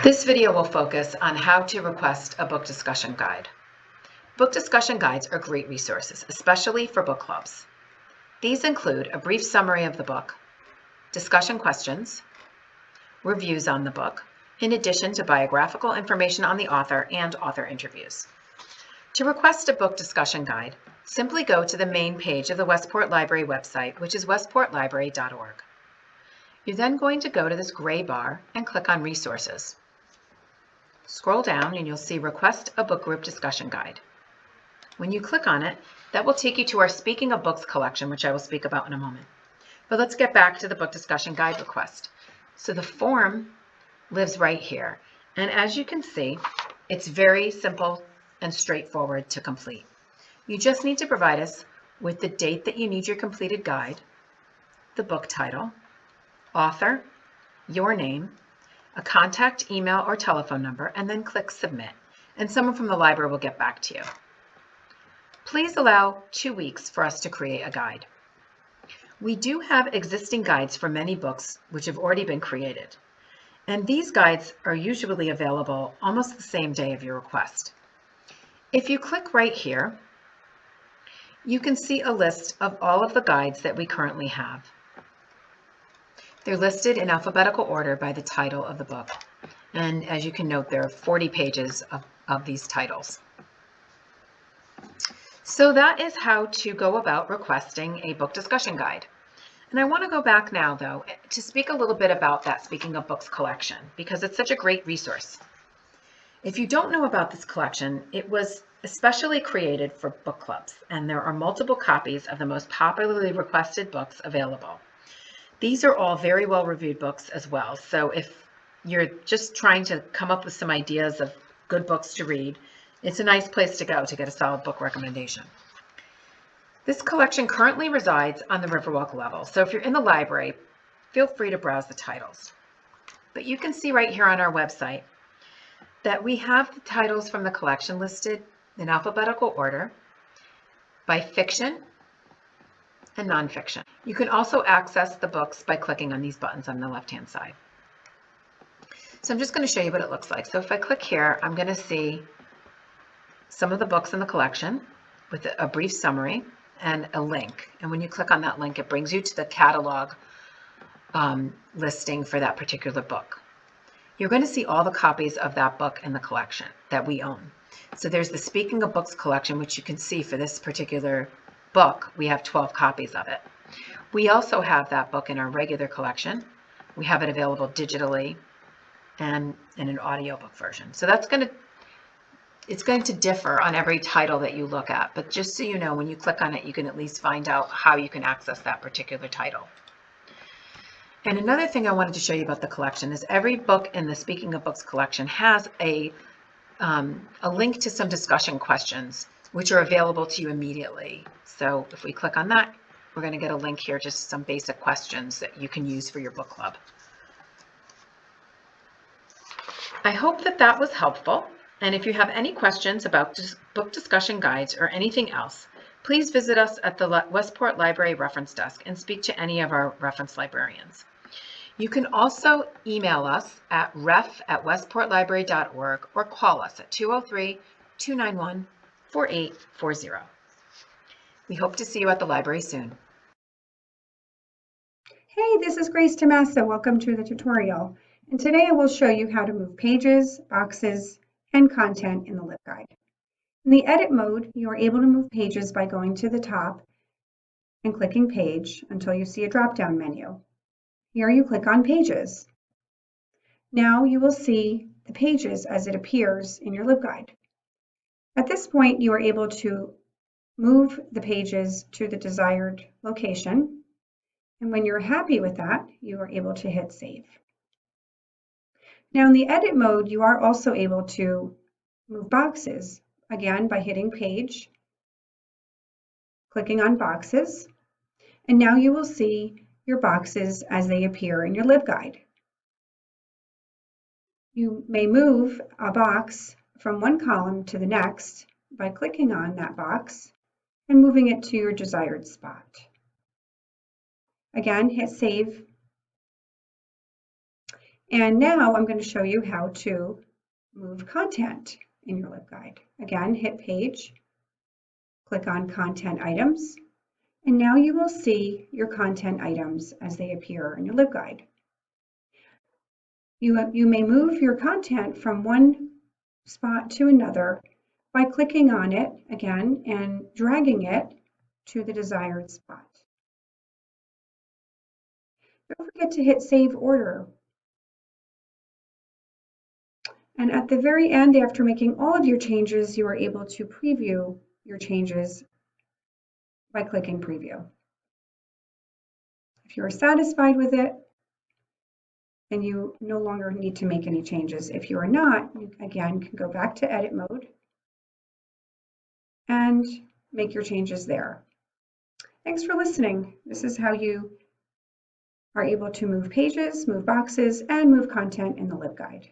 This video will focus on how to request a book discussion guide. Book discussion guides are great resources, especially for book clubs. These include a brief summary of the book, discussion questions, reviews on the book, in addition to biographical information on the author and author interviews. To request a book discussion guide, simply go to the main page of the Westport Library website, which is westportlibrary.org. You're then going to go to this gray bar and click on Resources. Scroll down and you'll see Request a Book Group Discussion Guide. When you click on it, that will take you to our Speaking of Books collection, which I will speak about in a moment. But let's get back to the book discussion guide request. So the form lives right here. And as you can see, it's very simple and straightforward to complete. You just need to provide us with the date that you need your completed guide, the book title, author, your name, a contact email or telephone number, and then click Submit, and someone from the library will get back to you. Please allow 2 weeks for us to create a guide. We do have existing guides for many books which have already been created, and these guides are usually available almost the same day of your request. If you click right here, you can see a list of all of the guides that we currently have. They're listed in alphabetical order by the title of the book. And as you can note, there are 40 pages of these titles. So that is how to go about requesting a book discussion guide. And I want to go back now, though, to speak a little bit about that Speaking of Books collection, because it's such a great resource. If you don't know about this collection, it was especially created for book clubs, and there are multiple copies of the most popularly requested books available. These are all very well reviewed books as well. So if you're just trying to come up with some ideas of good books to read, it's a nice place to go to get a solid book recommendation. This collection currently resides on the Riverwalk level. So if you're in the library, feel free to browse the titles. But you can see right here on our website that we have the titles from the collection listed in alphabetical order by fiction and nonfiction. You can also access the books by clicking on these buttons on the left-hand side. So I'm just going to show you what it looks like. So if I click here, I'm going to see some of the books in the collection with a brief summary and a link. And when you click on that link, it brings you to the catalog listing for that particular book. You're going to see all the copies of that book in the collection that we own. So there's the Speaking of Books collection, which you can see for this particular book, we have 12 copies of it. We also have that book in our regular collection. We have it available digitally and in an audiobook version. So it's going to differ on every title that you look at, but just so you know, when you click on it, you can at least find out how you can access that particular title. And another thing I wanted to show you about the collection is every book in the Speaking of Books collection has a link to some discussion questions which are available to you immediately. So if we click on that, we're going to get a link here, just some basic questions that you can use for your book club. I hope that that was helpful. And if you have any questions about book discussion guides or anything else, please visit us at the Westport Library Reference Desk and speak to any of our reference librarians. You can also email us at ref@westportlibrary.org or call us at 203-291-4840. We hope to see you at the library soon. Hey, this is Grace Tomasa. Welcome to the tutorial. And today I will show you how to move pages, boxes, and content in the LibGuide. In the edit mode, you are able to move pages by going to the top and clicking Page until you see a drop-down menu. Here you click on Pages. Now you will see the pages as it appears in your LibGuide. At this point, you are able to move the pages to the desired location. And when you're happy with that, you are able to hit Save. Now in the edit mode, you are also able to move boxes, again by hitting Page, clicking on Boxes, and now you will see your boxes as they appear in your LibGuide. You may move a box from one column to the next by clicking on that box and moving it to your desired spot. Again, hit Save. And now I'm going to show you how to move content in your LibGuide. Again, hit Page, click on Content Items, and now you will see your content items as they appear in your LibGuide. You may move your content from one spot to another by clicking on it again and dragging it to the desired spot. Don't forget to hit Save Order. And at the very end, after making all of your changes, you are able to preview your changes by clicking Preview. If you are satisfied with it, then you no longer need to make any changes. If you are not, you again can go back to Edit mode and make your changes there. Thanks for listening. This is how you are able to move pages, move boxes, and move content in the LibGuide.